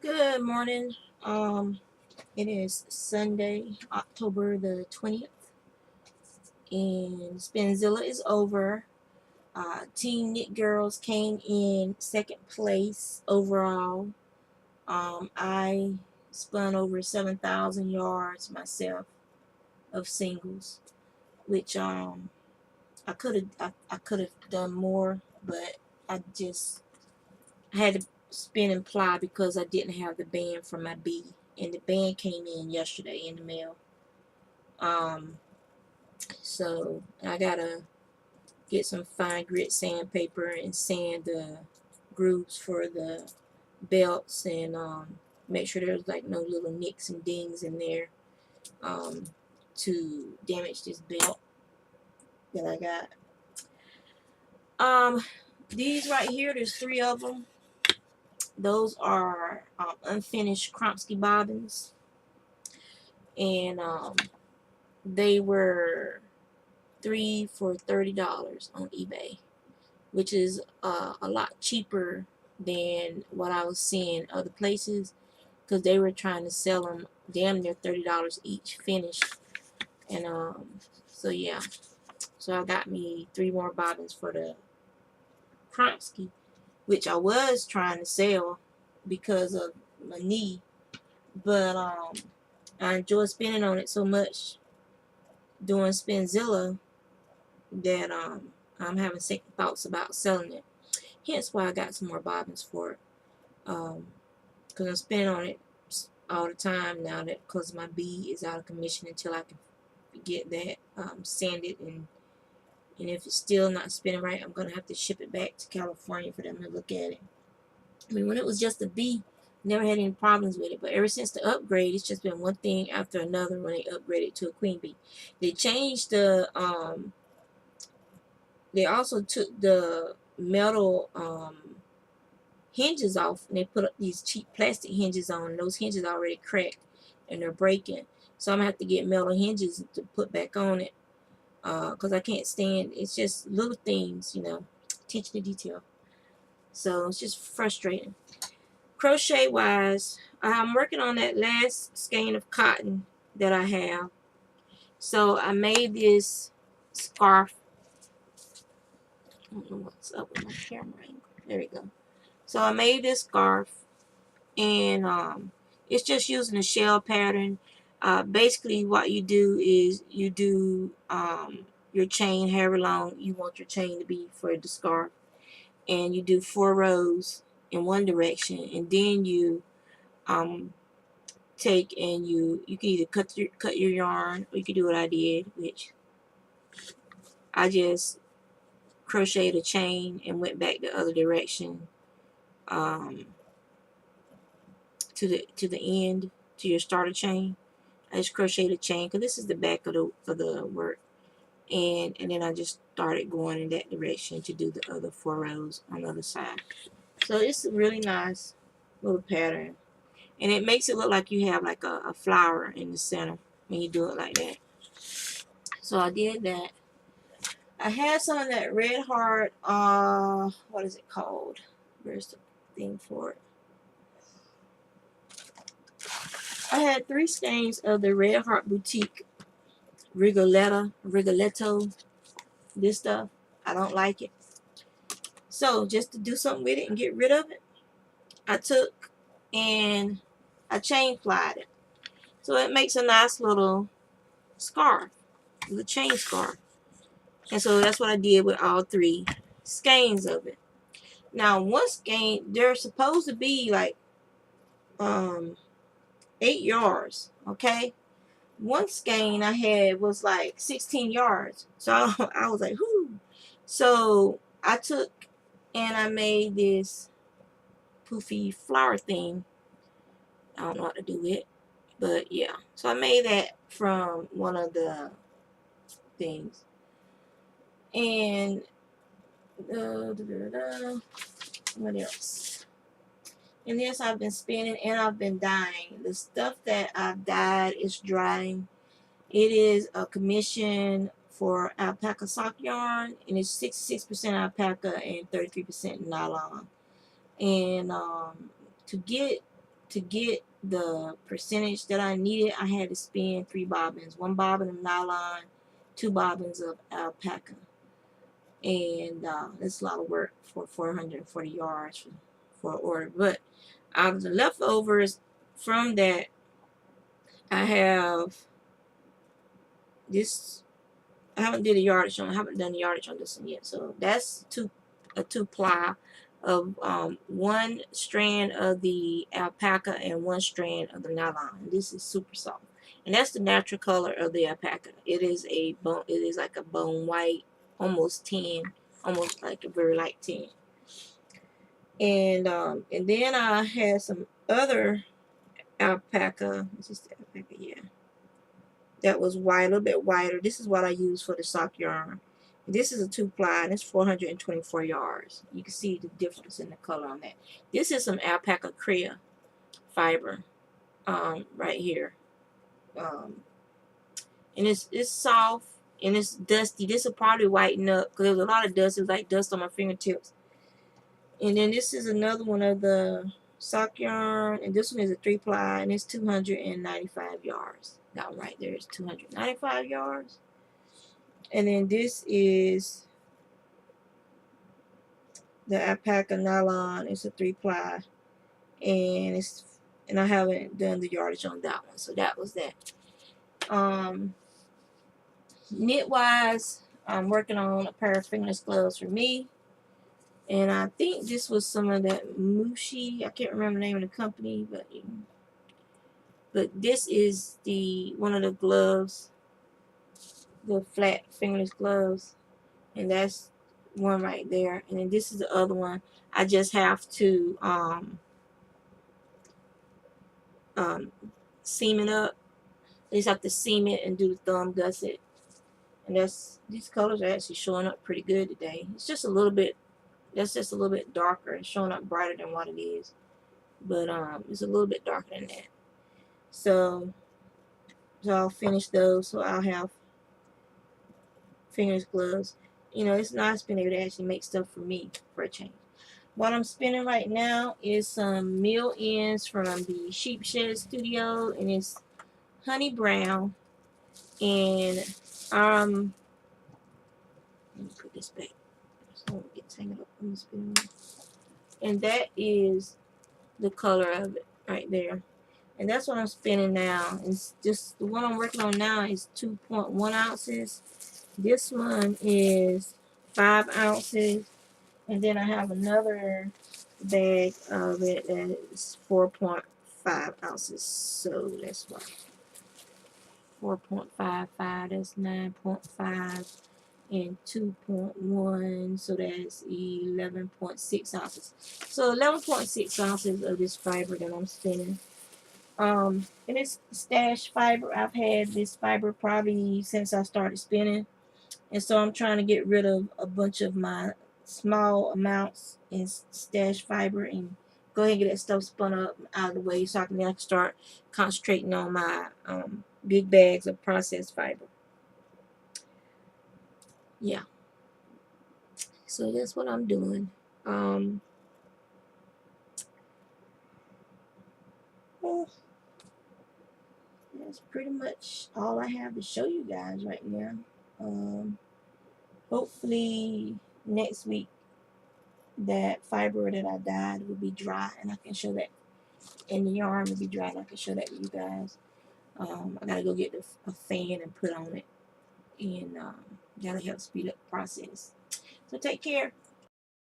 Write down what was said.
Good morning. It is Sunday, October the 20th, and Spinzilla is over. Team Knit Girls came in second place overall. I spun over 7,000 yards myself of singles, which I could have done more, but I had to spin and ply because I didn't have the band for my B, and the band came in yesterday in the mail. So I gotta get some fine grit sandpaper and sand the grooves for the belts, and make sure there's like no little nicks and dings in there um, to damage this belt that I got. These right here, there's three of them. Those are unfinished Kromsky bobbins, and they were 3 for $30 on eBay, which is a lot cheaper than what I was seeing other places, because they were trying to sell them damn near $30 each finished. And so yeah, so I got me 3 more bobbins for the Kronsky, which I was trying to sell because of my knee, but I enjoy spinning on it so much doing Spinzilla that I'm having second thoughts about selling it. Hence why I got some more bobbins for it. Because I'm spinning on it all the time now, that because my B is out of commission until I can get that sanded, and if it's still not spinning right, I'm gonna have to ship it back to California for them to look at it. I mean, when it was just a B, never had any problems with it, but ever since the upgrade, it's just been one thing after another. When they upgraded to a queen bee, they changed the they also took the metal hinges off, and they put up these cheap plastic hinges on. Those hinges are already cracked and they're breaking, so I'm gonna have to get metal hinges to put back on it, because I can't stand, it's just little things, attention to detail. So it's just frustrating. Crochet wise, I'm working on that last skein of cotton that I have. So I made this scarf. I don't know what's up with my camera angle. There we go. So I made this scarf, and it's just using a shell pattern. Basically what you do is you do your chain however long you want your chain to be for the scarf, and you do 4 rows in one direction, and then you take and you can either cut your yarn, or you can do what I did, which I just crocheted a chain and went back the other direction to the end, to your starter chain. I just crocheted a chain because this is the back of the work, and then I just started going in that direction to do the other 4 rows on the other side. So it's a really nice little pattern, and it makes it look like you have like a flower in the center when you do it like that. So I did that. I had some of that Red Heart, what is it called? Where's the thing for it? I had 3 skeins of the Red Heart Boutique Rigoletto, this stuff. I don't like it. So just to do something with it and get rid of it, I took and I chain plied it. So it makes a nice little scarf, the chain scarf. And so that's what I did with all 3 skeins of it. Now one skein, they're supposed to be like 8 yards, okay? One skein I had was like 16 yards. So I was like, whoo. So I took and I made this poofy flower thing. I don't know what to do with it, but yeah. So I made that from one of the things. And what else? And yes, I've been spinning and I've been dyeing. The stuff that I've dyed is drying. It is a commission for alpaca sock yarn, and it's 66% alpaca and 33% nylon. And to get to get the percentage that I needed, I had to spin 3 bobbins. 1 bobbin of nylon, 2 bobbins of alpaca. And that's a lot of work for 440 yards for an order. But out of the leftovers from that, I have this. I haven't did a yardage on. I haven't done a yardage on this one yet. So that's a 2-ply of 1 strand of the alpaca and 1 strand of the nylon. This is super soft, and that's the natural color of the alpaca. It is a bone. It is like a bone white, almost tan, almost like a very light tan. And then I had some other alpaca. This is the alpaca, yeah. That was white, a little bit whiter. This is what I use for the sock yarn. This is a 2-ply, and it's 424 yards. You can see the difference in the color on that. This is some alpaca crea fiber, right here, and it's soft and it's dusty. This will probably whiten up because there's a lot of dust. It's like dust on my fingertips. And then this is another one of the sock yarn, and this one is a 3-ply, and it's 295 yards. That one right there is 295 yards. And then this is the alpaca nylon. It's a 3-ply, and I haven't done the yardage on that one. So that was that. Knit wise, I'm working on a pair of fingerless gloves for me. And I think this was some of that Mushi. I can't remember the name of the company, but this is one of the gloves, the flat fingerless gloves, and that's one right there. And then this is the other one. I just have to seam it up. I just have to seam it and do the thumb gusset. And these colors are actually showing up pretty good today. It's just a little bit. That's just a little bit darker. It's showing up brighter than what it is, but it's a little bit darker than that. So I'll finish those. So I'll have fingerless gloves. You know, it's nice being able to actually make stuff for me for a change. What I'm spinning right now is some mill ends from the Sheep Shed Studio, and it's honey brown. And let me put this back so it gets tangled up on the spinning wheel. And that is the color of it right there. And that's what I'm spinning now. It's just the one I'm working on now is 2.1 ounces. This one is 5 ounces. And then I have another bag of it that is 4.5 ounces. So that's what 4.55, that's 9.5, and 2.1, so that's 11.6 ounces. So 11.6 ounces of this fiber that I'm spinning. And it's stash fiber. I've had this fiber probably since I started spinning, and so I'm trying to get rid of a bunch of my small amounts in stash fiber and go ahead and get that stuff spun up out of the way so I can start concentrating on my big bags of processed fiber. Yeah, so that's what I'm doing. Well, that's pretty much all I have to show you guys right now. Hopefully next week that fiber that I dyed will be dry and I can show that, and the yarn will be dry and I can show that to you guys. I gotta go get a fan and put on it, and that'll help speed up the process. So take care.